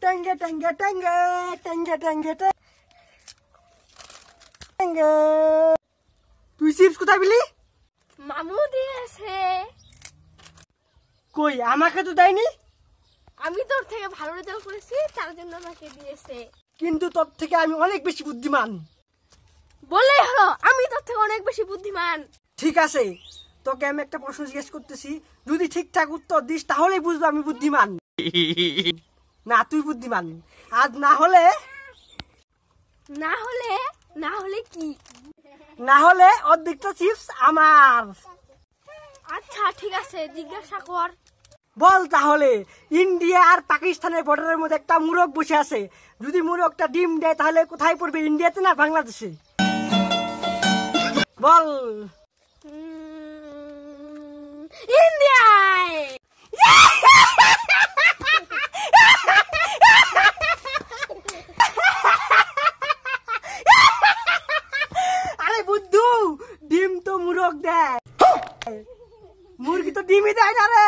টেঙ্গে টেঙ্গে টেঙ্গে টেঙ্গে টেঙ্গে টেঙ্গে। তুই চিপস কোথায় পেলি? মামু দিয়েছে। কই আমাকে তো দেয়নি। আমি তোর থেকে ভালো রেজাল্ট করেছি তার জন্য আমাকে দিয়েছে। কিন্তু তোর থেকে আমি অনেক বেশি বুদ্ধিমান। বললেই হলো আমি তোর থেকে অনেক বেশি বুদ্ধিমান। ঠিক আছে, তোকে আমি একটা প্রশ্ন জিজ্ঞেস করতেছি, যদি ঠিকঠাক উত্তর দিস তাহলেই বুঝবো আমি বুদ্ধিমান। না তুই বুদ্ধিমান, আজ না হলে কি? না হলে অর্ধেকটা চিপস আমার। আচ্ছা ঠিক আছে, জিজ্ঞাসা কর। বল তাহলে, ইন্ডিয়া আর পাকিস্তানের বর্ডারের মধ্যে একটা মুরগ বসে আছে, যদি মুরগটা ডিম দেয় তাহলে কোথায় পড়বে, ইন্ডিয়াতে না বাংলাদেশে? বল। ইন্ডিয়ায়। আরে বুদ্ধু, ডিম তো মুরগ দেয়, মুরগি তো ডিমই দেয় না রে।